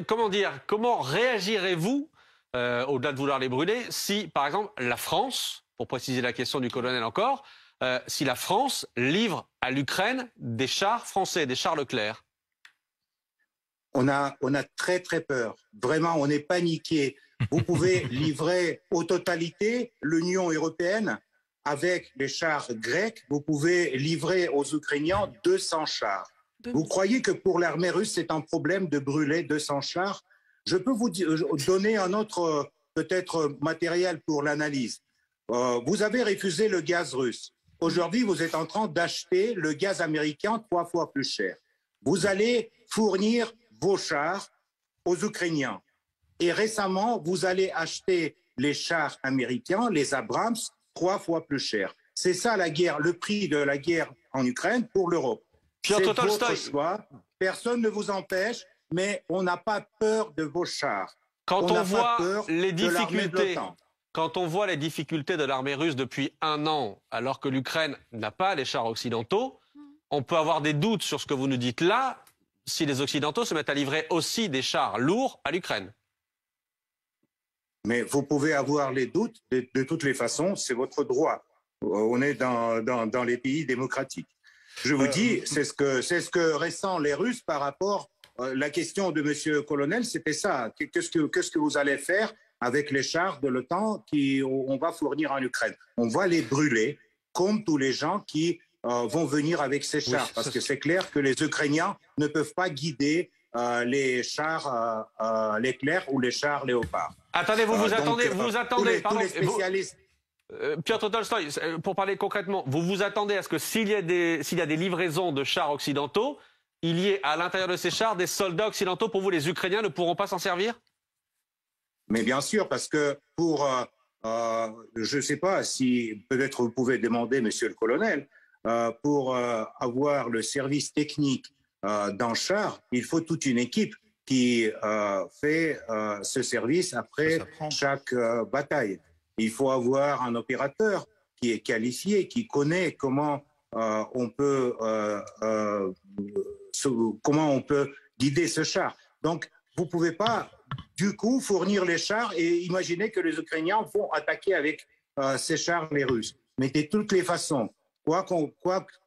Comment réagirez-vous, au-delà de vouloir les brûler, si, par exemple, la France, pour préciser la question du colonel encore, si la France livre à l'Ukraine des chars français, des chars Leclerc? On a très très peur. Vraiment, on est paniqué. Vous pouvez livrer aux totalités l'Union européenne avec les chars grecs. Vous pouvez livrer aux Ukrainiens 200 chars. Vous croyez que pour l'armée russe, c'est un problème de brûler 200 chars? Je peux vous donner un autre, peut-être, matériel pour l'analyse. Vous avez refusé le gaz russe. Aujourd'hui, vous êtes en train d'acheter le gaz américain 3 fois plus cher. Vous allez fournir vos chars aux Ukrainiens. Et récemment, vous allez acheter les chars américains, les Abrams, 3 fois plus cher. C'est ça la guerre, le prix de la guerre en Ukraine pour l'Europe. C'est votre choix. Personne ne vous empêche, mais on n'a pas peur de vos chars. Quand on voit les difficultés, quand on voit les difficultés de l'armée russe depuis 1 an, alors que l'Ukraine n'a pas les chars occidentaux, on peut avoir des doutes sur ce que vous nous dites là, si les Occidentaux se mettent à livrer aussi des chars lourds à l'Ukraine. Mais vous pouvez avoir les doutes, de toutes les façons, c'est votre droit. On est dans les pays démocratiques. Je vous dis, c'est ce que ressentent les Russes par rapport la question de Monsieur Colonel, c'était ça. Qu'est-ce que vous allez faire avec les chars de l'OTAN qu'on va fournir en Ukraine? On va les brûler, comme tous les gens qui vont venir avec ces chars. Oui, parce que c'est clair que les Ukrainiens ne peuvent pas guider les chars Leclerc ou les chars Léopard. Attendez, vous vous attendez, tous les spécialistes. Piotr Tolstoï, pour parler concrètement, vous vous attendez à ce que s'il y a des livraisons de chars occidentaux, il y ait à l'intérieur de ces chars des soldats occidentaux? Pour vous, les Ukrainiens ne pourront pas s'en servir? Mais bien sûr, parce que pour, je ne sais pas si peut-être vous pouvez demander, Monsieur le Colonel, pour avoir le service technique d'un char, il faut toute une équipe qui fait ce service après chaque bataille. Il faut avoir un opérateur qui est qualifié, qui connaît comment on peut guider ce char. Donc, vous ne pouvez pas, du coup, fournir les chars et imaginer que les Ukrainiens vont attaquer avec ces chars les Russes. Mais de toutes les façons, quoi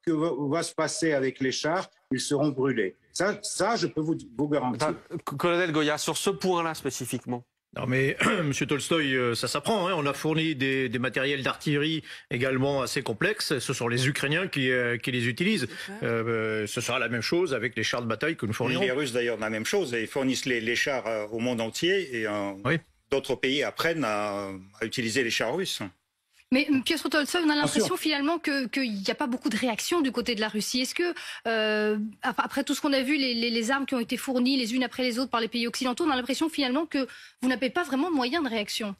que va se passer avec les chars, ils seront brûlés. Ça je peux vous garantir. Colonel Goya, sur ce point-là spécifiquement. Non mais, Monsieur Tolstoï, ça s'apprend. Hein. On a fourni des matériels d'artillerie également assez complexes. Ce sont les Ukrainiens qui les utilisent. Ce sera la même chose avec les chars de bataille que nous fournirons. Les Russes d'ailleurs la même chose. Ils fournissent les chars au monde entier et oui. D'autres pays apprennent à utiliser les chars russes. Mais Piotr Tolstoï, on a l'impression finalement qu'il n'y a pas beaucoup de réaction du côté de la Russie. Est-ce que, après tout ce qu'on a vu, les armes qui ont été fournies les unes après les autres par les pays occidentaux, on a l'impression finalement que vous n'avez pas vraiment de moyen de réaction?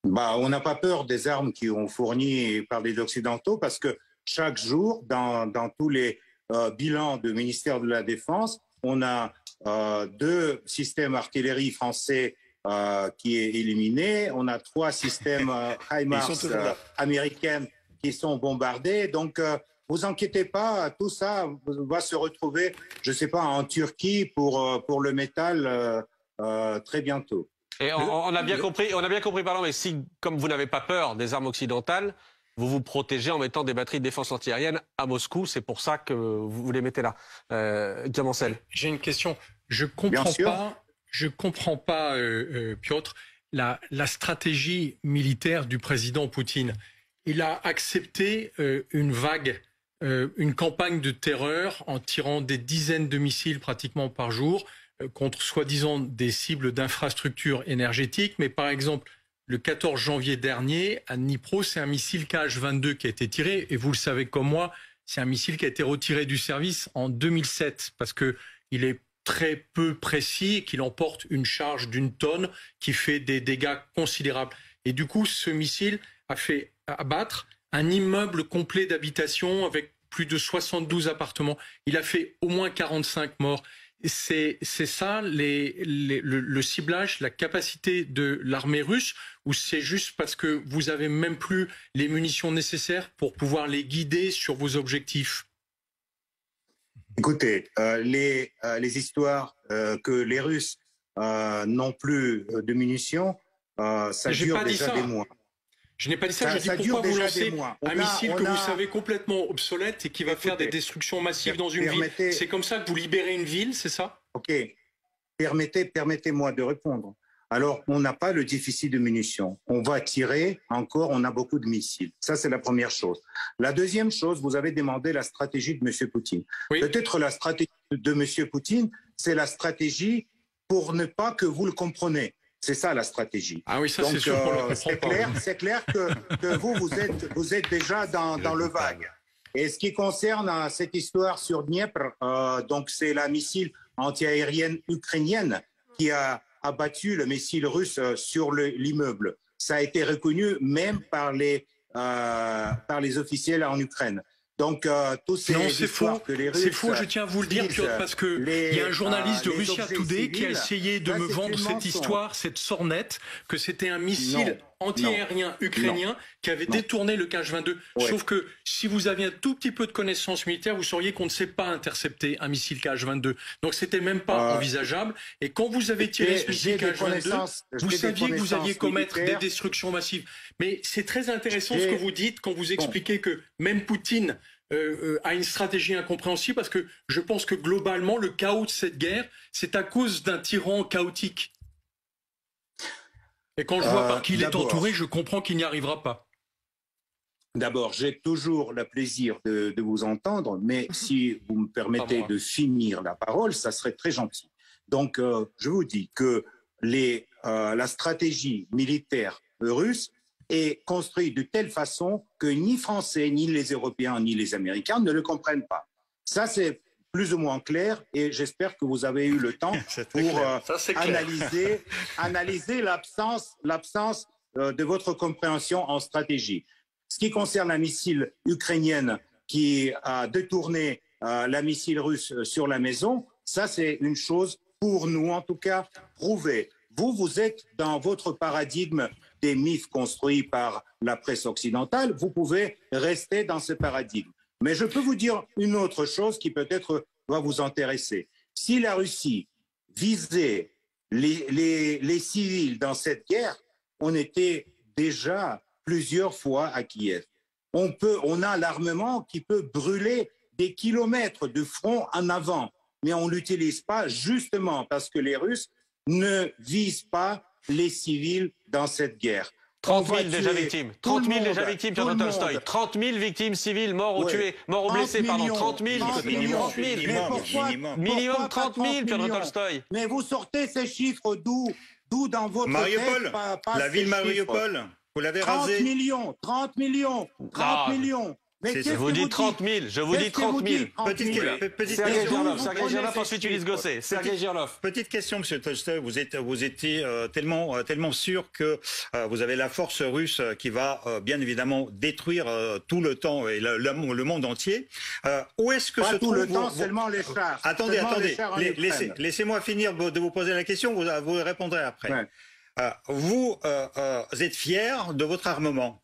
On n'a pas peur des armes qui ont fournies par les Occidentaux parce que chaque jour, dans tous les bilans du ministère de la Défense, on a 2 systèmes artillerie français qui est éliminé. On a 3 systèmes HIMARS américaines qui sont bombardés. Donc, vous inquiétez pas, tout ça va se retrouver, je ne sais pas, en Turquie pour le métal très bientôt. Et on a bien compris, pardon, mais si, comme vous n'avez pas peur des armes occidentales, vous vous protégez en mettant des batteries de défense antiaérienne à Moscou, c'est pour ça que vous les mettez là. Diamancel. J'ai une question. Je comprends pas, Piotr, la stratégie militaire du président Poutine. Il a accepté une vague, une campagne de terreur en tirant des dizaines de missiles pratiquement par jour contre soi-disant des cibles d'infrastructures énergétiques. Mais par exemple, le 14 janvier dernier, à Dnipro, c'est un missile KH-22 qui a été tiré. Et vous le savez comme moi, c'est un missile qui a été retiré du service en 2007 parce qu'il est très peu précis et qu'il emporte une charge d'1 tonne qui fait des dégâts considérables. Et du coup, ce missile a fait abattre un immeuble complet d'habitation avec plus de 72 appartements. Il a fait au moins 45 morts. C'est ça le ciblage, la capacité de l'armée russe, ou c'est juste parce que vous avez même plus les munitions nécessaires pour pouvoir les guider sur vos objectifs? Écoutez, les histoires que les Russes n'ont plus de munitions, ça dure déjà des mois. Je n'ai pas dit ça, je dis pourquoi vous lancez un missile que vous savez complètement obsolète et qui va faire des destructions massives dans une ville. C'est comme ça que vous libérez une ville, c'est ça? Ok, permettez-moi de répondre. Alors, on n'a pas le déficit de munitions. On va tirer encore, on a beaucoup de missiles. Ça, c'est la première chose. La deuxième chose, vous avez demandé la stratégie de M. Poutine. Oui. Peut-être la stratégie de M. Poutine, c'est la stratégie pour ne pas que vous le compreniez. C'est ça la stratégie. Ah oui, ça c'est sûr qu'on le comprend pas. C'est clair que vous êtes déjà dans le vague. Et ce qui concerne cette histoire sur Dniepr, donc c'est la missile antiaérienne ukrainienne qui a abattu le missile russe sur l'immeuble. Ça a été reconnu même par les officiels en Ukraine. Donc, tous ces histoires que les Russes... C'est faux, je tiens à vous le dire, Piotr, parce qu'il y a un journaliste de Russia Today qui a essayé de me vendre cette histoire, cette sornette, que c'était un missile anti-aérien ukrainien qui avait détourné le Kh-22. Ouais. Sauf que si vous aviez un tout petit peu de connaissances militaires, vous sauriez qu'on ne sait pas intercepter un missile Kh-22. Donc, c'était même pas envisageable. Et quand vous avez tiré ce missile Kh-22, vous saviez que vous alliez commettre des destructions massives. Mais c'est très intéressant ce que vous dites quand vous expliquez que même Poutine a une stratégie incompréhensible, parce que je pense que globalement, le chaos de cette guerre, c'est à cause d'un tyran chaotique. Et quand je vois par qui il est entouré, je comprends qu'il n'y arrivera pas. D'abord, j'ai toujours le plaisir de vous entendre, mais si vous me permettez de finir la parole, ça serait très gentil. Donc, je vous dis que la stratégie militaire russe est construite de telle façon que ni Français, ni les Européens, ni les Américains ne le comprennent pas. Ça, c'est plus ou moins clair, et j'espère que vous avez eu le temps pour analyser l'absence de votre compréhension en stratégie. Ce qui concerne la missile ukrainienne qui a détourné la missile russe sur la maison, ça c'est une chose pour nous en tout cas prouvée. Vous êtes dans votre paradigme des mythes construits par la presse occidentale, vous pouvez rester dans ce paradigme. Mais je peux vous dire une autre chose qui peut-être va vous intéresser. Si la Russie visait les civils dans cette guerre, on était déjà plusieurs fois à Kiev. On a l'armement qui peut brûler des kilomètres de front en avant, mais on ne l'utilise pas justement parce que les Russes ne visent pas les civils dans cette guerre. 30 000 déjà victimes. 30 000 déjà victimes, Piotr Tolstoï. 30 000 victimes civiles, morts ou tuées, morts ou blessés, pardon. 30 000. Minimum 30 000, Piotr Tolstoï. Mais vous sortez ces chiffres d'où dans votre Mariupol, la ville Mariupol, vous l'avez rasée. 30 millions. Mais je vous dis 30 000, je vous dis 30 000. Sergei Girlov, ensuite Ulysse Gosset. Sergei Girlov. Petite question, M. Tolstoï, vous étiez tellement sûr que vous avez la force russe qui va bien évidemment détruire tout le temps et le monde entier. Où est-ce que se trouve... Pas tout le temps, seulement les chars. Attendez, laissez-moi finir de vous poser la question, vous répondrez après. Ouais. Vous êtes fier de votre armement.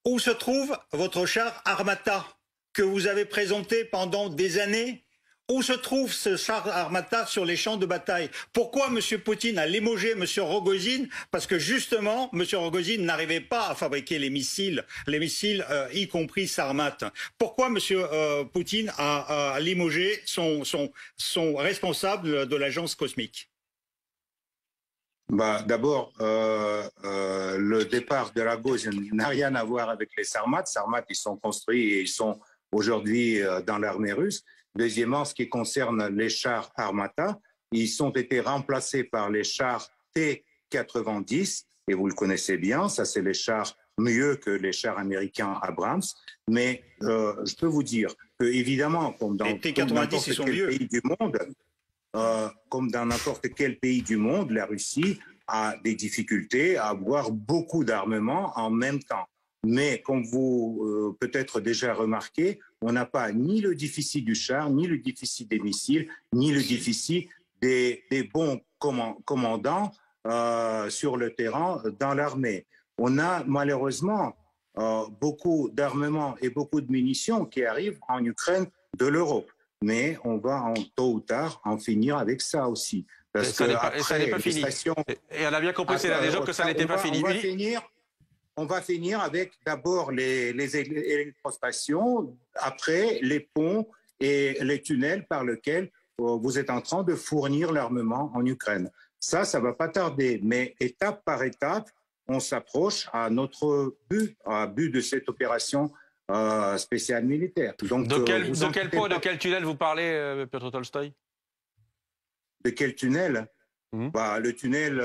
Où se trouve votre char Armata que vous avez présenté pendant des années? Où se trouve ce char Armata sur les champs de bataille? Pourquoi M. Poutine a limogé M. Rogozine? Parce que justement, M. Rogozine n'arrivait pas à fabriquer les missiles, y compris Sarmat. Pourquoi M. Poutine a limogé son responsable de l'agence cosmique? D'abord, le départ de Rogozine n'a rien à voir avec les Sarmat. Sarmat, ils sont construits et ils sont aujourd'hui dans l'armée russe. Deuxièmement, ce qui concerne les chars Armata, ils ont été remplacés par les chars T-90, et vous le connaissez bien, ça c'est les chars mieux que les chars américains Abrams. Mais je peux vous dire que, évidemment, comme dans n'importe quel pays du monde, comme dans n'importe quel pays du monde, la Russie a des difficultés à avoir beaucoup d'armements en même temps. Mais comme vous peut-être déjà remarqué, on n'a pas ni le déficit du char, ni le déficit des missiles, ni le déficit des bons commandants sur le terrain dans l'armée. On a malheureusement beaucoup d'armements et beaucoup de munitions qui arrivent en Ukraine de l'Europe. mais on va tôt ou tard en finir avec ça aussi. Parce que ça n'est pas fini. Et on a bien compris ces derniers jours que ça n'était pas fini. On va finir avec d'abord les électrostations, après les ponts et les tunnels par lesquels vous êtes en train de fournir l'armement en Ukraine. Ça ne va pas tarder, mais étape par étape, on s'approche à notre but de cette opération spéciale militaire. Donc, de quel pont et de quel tunnel vous parlez, Piotr Tolstoï? De quel tunnel? Le tunnel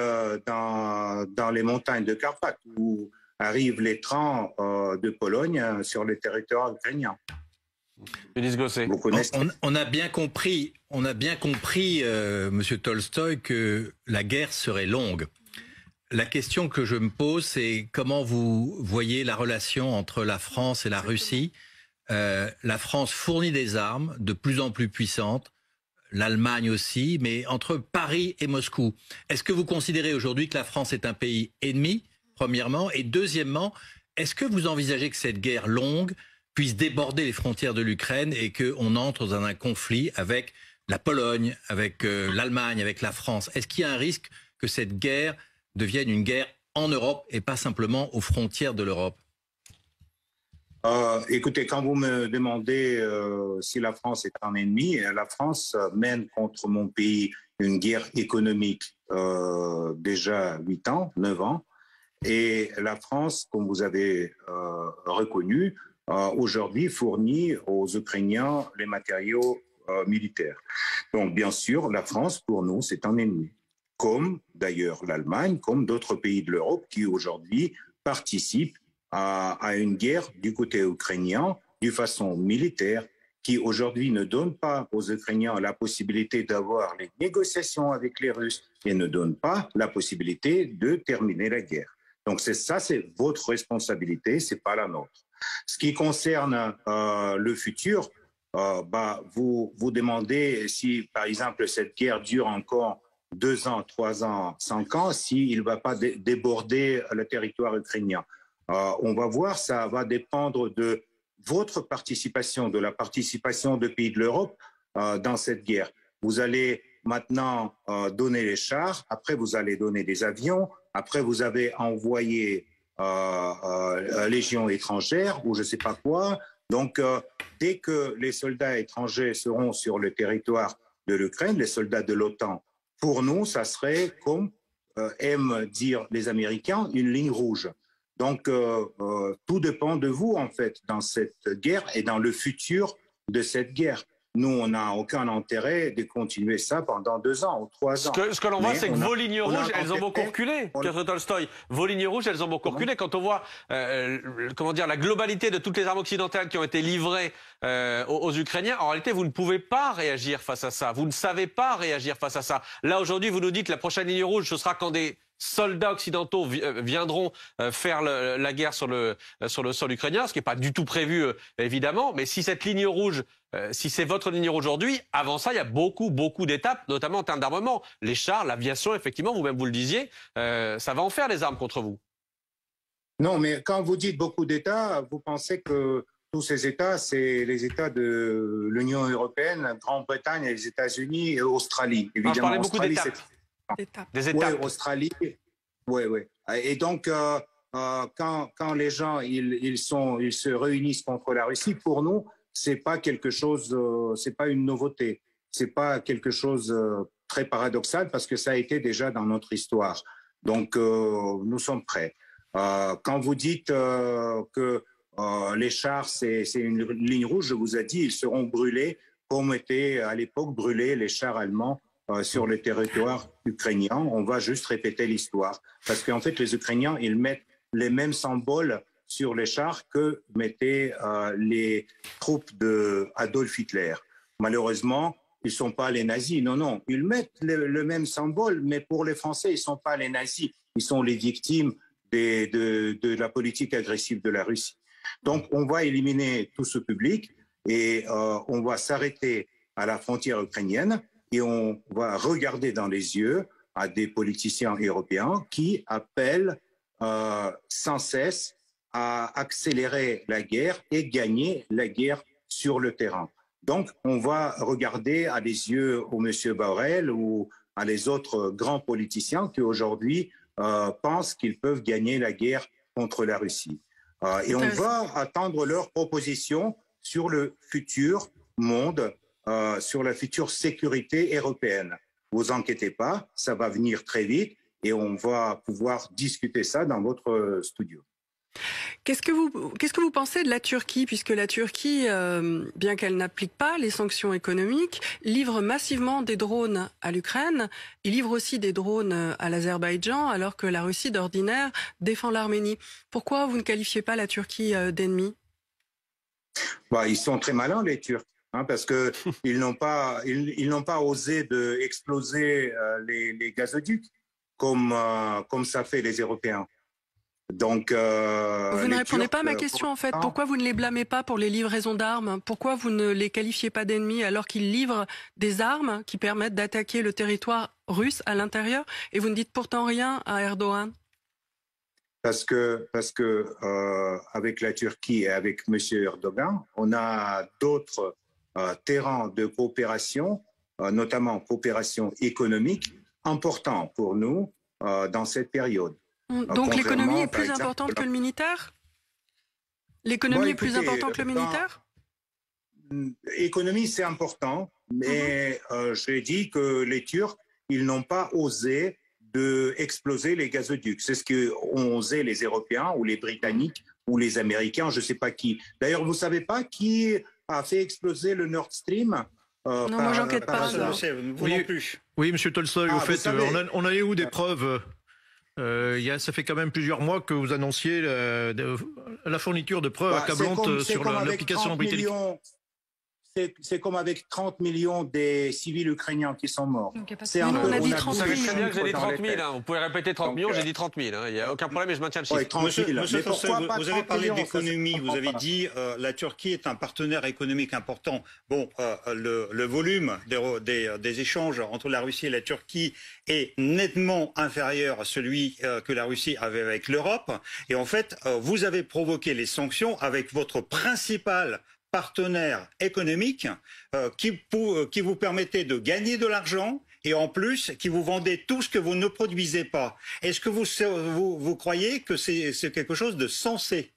dans les montagnes de Carpates, où arrivent les trains de Pologne sur le territoire ukrainien. Vous connaissez. On a bien compris, Monsieur Tolstoï, que la guerre serait longue. La question que je me pose, c'est comment vous voyez la relation entre la France et la Russie. La France fournit des armes de plus en plus puissantes, l'Allemagne aussi, mais entre Paris et Moscou, est-ce que vous considérez aujourd'hui que la France est un pays ennemi, premièrement, et deuxièmement, est-ce que vous envisagez que cette guerre longue puisse déborder les frontières de l'Ukraine et qu'on entre dans un conflit avec la Pologne, avec l'Allemagne, avec la France? Est-ce qu'il y a un risque que cette guerre devienne une guerre en Europe et pas simplement aux frontières de l'Europe? Écoutez, quand vous me demandez si la France est un ennemi, la France mène contre mon pays une guerre économique déjà 8 ans, 9 ans. Et la France, comme vous avez reconnu, aujourd'hui fournit aux Ukrainiens les matériaux militaires. Donc, bien sûr, la France, pour nous, c'est un ennemi. Comme d'ailleurs l'Allemagne, comme d'autres pays de l'Europe qui aujourd'hui participent à une guerre du côté ukrainien de façon militaire, qui aujourd'hui ne donne pas aux Ukrainiens la possibilité d'avoir les négociations avec les Russes et ne donne pas la possibilité de terminer la guerre. Donc c'est votre responsabilité, c'est pas la nôtre. Ce qui concerne le futur, vous demandez si, par exemple, cette guerre dure encore 2 ans, 3 ans, 5 ans, s'il ne va pas déborder le territoire ukrainien. On va voir, ça va dépendre de votre participation, de la participation des pays de l'Europe dans cette guerre. Vous allez maintenant donner les chars, après vous allez donner des avions, après vous avez envoyé légions étrangères ou je ne sais pas quoi. Donc, dès que les soldats étrangers seront sur le territoire de l'Ukraine, les soldats de l'OTAN, pour nous, ça serait, comme aiment dire les Américains, une ligne rouge. Donc, tout dépend de vous, en fait, dans cette guerre et dans le futur de cette guerre. Nous, on n'a aucun intérêt de continuer ça pendant 2 ans ou 3 ans. Ce que l'on voit, c'est que vos lignes rouges, elles ont beaucoup reculé, Piotr Tolstoï. Vos lignes rouges, elles ont beaucoup reculé. Quand on voit, la globalité de toutes les armes occidentales qui ont été livrées aux Ukrainiens, en réalité, vous ne pouvez pas réagir face à ça. Vous ne savez pas réagir face à ça. Là, aujourd'hui, vous nous dites que la prochaine ligne rouge, ce sera quand des soldats occidentaux viendront faire la guerre sur le sol ukrainien, ce qui n'est pas du tout prévu, évidemment. Mais si cette ligne rouge, si c'est votre ligne rouge aujourd'hui, avant ça, il y a beaucoup d'étapes, notamment en termes d'armement. Les chars, l'aviation, effectivement, vous-même vous le disiez, ça va en faire des armes contre vous. Non, mais quand vous dites beaucoup d'États, vous pensez que tous ces États, c'est les États de l'Union européenne, Grande-Bretagne, les États-Unis et Australie. Évidemment, je parlais beaucoup d'étapes. Des étapes. Oui, Australie. Oui. Et donc, quand les gens ils se réunissent contre la Russie, pour nous, c'est pas quelque chose, c'est pas une nouveauté, c'est pas quelque chose très paradoxal parce que ça a été déjà dans notre histoire. Donc, nous sommes prêts. Quand vous dites que les chars c'est une ligne rouge, je vous ai dit, ils seront brûlés comme étaient à l'époque brûlés les chars allemands sur le territoire ukrainien. On va juste répéter l'histoire. Parce qu'en fait, les Ukrainiens, ils mettent les mêmes symboles sur les chars que mettaient les troupes d'Adolf Hitler. Malheureusement, ils ne sont pas les nazis. Non. Ils mettent le même symbole, mais pour les Français, ils ne sont pas les nazis. Ils sont les victimes de la politique agressive de la Russie. Donc, on va éliminer tout ce public et on va s'arrêter à la frontière ukrainienne. Et on va regarder dans les yeux à des politiciens européens qui appellent sans cesse à accélérer la guerre et gagner la guerre sur le terrain. Donc, on va regarder à des yeux au monsieur Borrell ou à les autres grands politiciens qui aujourd'hui pensent qu'ils peuvent gagner la guerre contre la Russie. Et on va attendre leurs propositions sur le futur monde, sur la future sécurité européenne. Vous inquiétez pas, ça va venir très vite et on va pouvoir discuter ça dans votre studio. Qu'est-ce que vous pensez de la Turquie, puisque la Turquie, bien qu'elle n'applique pas les sanctions économiques, livre massivement des drones à l'Ukraine, il livre aussi des drones à l'Azerbaïdjan, alors que la Russie d'ordinaire défend l'Arménie. Pourquoi vous ne qualifiez pas la Turquie d'ennemi? Ils sont très malins, les Turcs, parce que ils n'ont pas osé exploser les gazoducs comme ça fait les Européens. Donc, vous ne répondez pas à ma question en fait. Pourquoi vous ne les blâmez pas pour les livraisons d'armes? Pourquoi vous ne les qualifiez pas d'ennemis alors qu'ils livrent des armes qui permettent d'attaquer le territoire russe à l'intérieur? Et vous ne dites pourtant rien à Erdogan? Parce que avec la Turquie et avec M. Erdogan, on a d'autres terrains de coopération, notamment coopération économique, importants pour nous dans cette période. Donc l'économie est plus importante que le militaire? L'économie est plus importante que le militaire? L'économie, c'est important, mais j'ai dit que les Turcs, ils n'ont pas osé exploser les gazoducs. C'est ce qu'ont osé les Européens ou les Britanniques ou les Américains, je ne sais pas qui. D'ailleurs, vous ne savez pas qui a fait exploser le Nord Stream? Non, moi, j'enquête pas. Vous non plus. Oui, M. Tolstoy, au fait, on a eu des preuves. Ça fait quand même plusieurs mois que vous annonciez la fourniture de preuves accablantes sur l'application britannique. C'est comme avec 30 millions des civils ukrainiens qui sont morts. On a dit 30 000. Vous savez très bien que j'ai dit 30 000. Vous pouvez répéter 30 millions, j'ai dit 30 000. Il n'y a aucun problème et je maintiens le chiffre. Monsieur Tolstoy, vous avez parlé d'économie, vous avez dit la Turquie est un partenaire économique important. Bon, le volume des échanges entre la Russie et la Turquie est nettement inférieur à celui que la Russie avait avec l'Europe. Et en fait, vous avez provoqué les sanctions avec votre principal partenaire économique qui vous permettait de gagner de l'argent et en plus qui vous vendait tout ce que vous ne produisez pas. Est-ce que vous croyez que c'est quelque chose de sensé?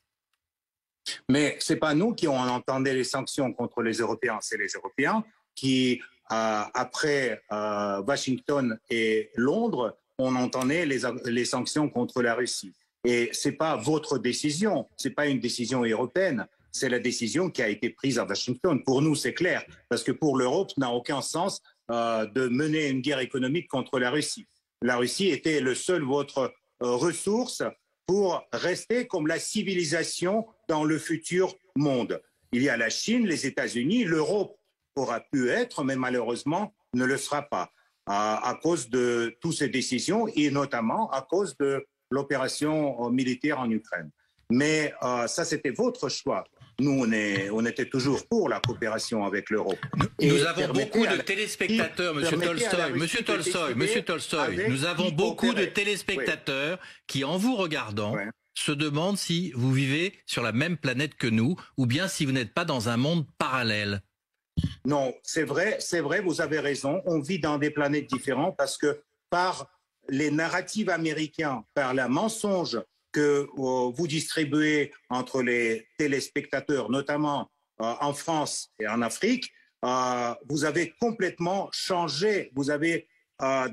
Mais ce n'est pas nous qui avons entendu les sanctions contre les Européens, c'est les Européens qui, après Washington et Londres, on entendait les sanctions contre la Russie. Et ce n'est pas votre décision, ce n'est pas une décision européenne. C'est la décision qui a été prise à Washington. Pour nous, c'est clair, parce que pour l'Europe, ça n'a aucun sens de mener une guerre économique contre la Russie. La Russie était le seul votre ressource pour rester comme la civilisation dans le futur monde. Il y a la Chine, les États-Unis, l'Europe aura pu être, mais malheureusement ne le sera pas, à cause de toutes ces décisions et notamment à cause de l'opération militaire en Ukraine. Mais ça, c'était votre choix. Nous, on était toujours pour la coopération avec l'Europe. Nous avons beaucoup de téléspectateurs, Monsieur Tolstoy, nous avons beaucoup de téléspectateurs qui, en vous regardant, se demandent si vous vivez sur la même planète que nous ou bien si vous n'êtes pas dans un monde parallèle. Non, c'est vrai, vous avez raison. On vit dans des planètes différentes parce que par les narratifs américains, par le mensonge que vous distribuez entre les téléspectateurs, notamment en France et en Afrique, vous avez complètement changé, vous avez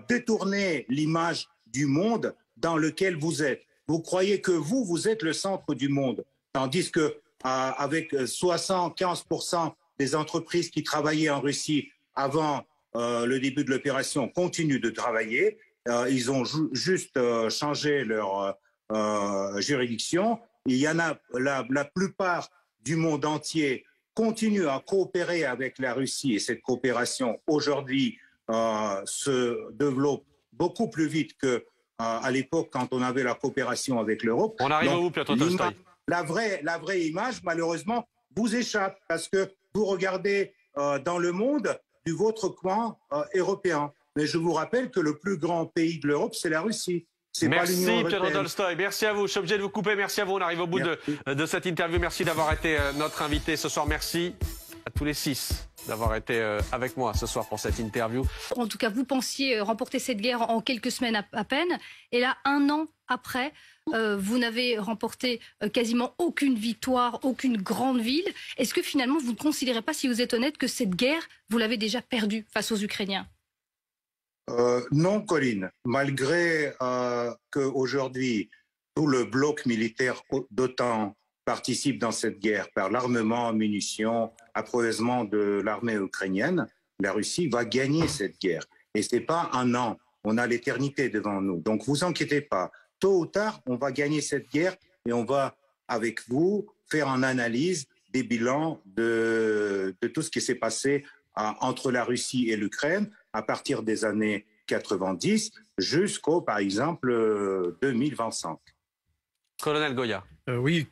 détourné l'image du monde dans lequel vous êtes. Vous croyez que vous êtes le centre du monde, tandis que avec 75% des entreprises qui travaillaient en Russie avant le début de l'opération continuent de travailler. Ils ont juste changé leur juridiction. Il y en a la plupart du monde entier continue à coopérer avec la Russie et cette coopération aujourd'hui se développe beaucoup plus vite qu'à l'époque quand on avait la coopération avec l'Europe. On arrive où, Piotr Tolstoy? La vraie image, malheureusement, vous échappe parce que vous regardez dans le monde du votre coin européen. Mais je vous rappelle que le plus grand pays de l'Europe, c'est la Russie. Merci Piotr Tolstoy, merci à vous. Je suis obligé de vous couper, merci à vous. On arrive au bout de cette interview. Merci d'avoir été notre invité ce soir. Merci à tous les 6. d'avoir été avec moi ce soir pour cette interview. En tout cas, vous pensiez remporter cette guerre en quelques semaines à peine. Et là, 1 an après, vous n'avez remporté quasiment aucune victoire, aucune grande ville. Est-ce que finalement, vous ne considérez pas, si vous êtes honnête, que cette guerre, vous l'avez déjà perdue face aux Ukrainiens? Non, Colline. Malgré qu'aujourd'hui, tout le bloc militaire d'OTAN participe dans cette guerre par l'armement, munitions, approvisionnement de l'armée ukrainienne, la Russie va gagner cette guerre. Et ce n'est pas 1 an, on a l'éternité devant nous. Donc vous inquiétez pas, tôt ou tard, on va gagner cette guerre et on va, avec vous, faire une analyse des bilans de tout ce qui s'est passé entre la Russie et l'Ukraine à partir des années 90 jusqu'au, par exemple, 2025. Colonel Goya. Oui.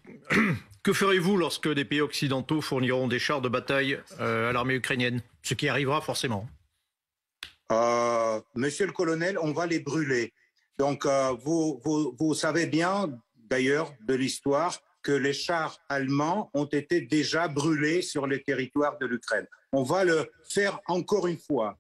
Que ferez-vous lorsque des pays occidentaux fourniront des chars de bataille à l'armée ukrainienne? Ce qui arrivera forcément. Monsieur le colonel, on va les brûler. Donc, vous savez bien, d'ailleurs, de l'histoire, que les chars allemands ont été déjà brûlés sur le territoire de l'Ukraine. On va le faire encore une fois.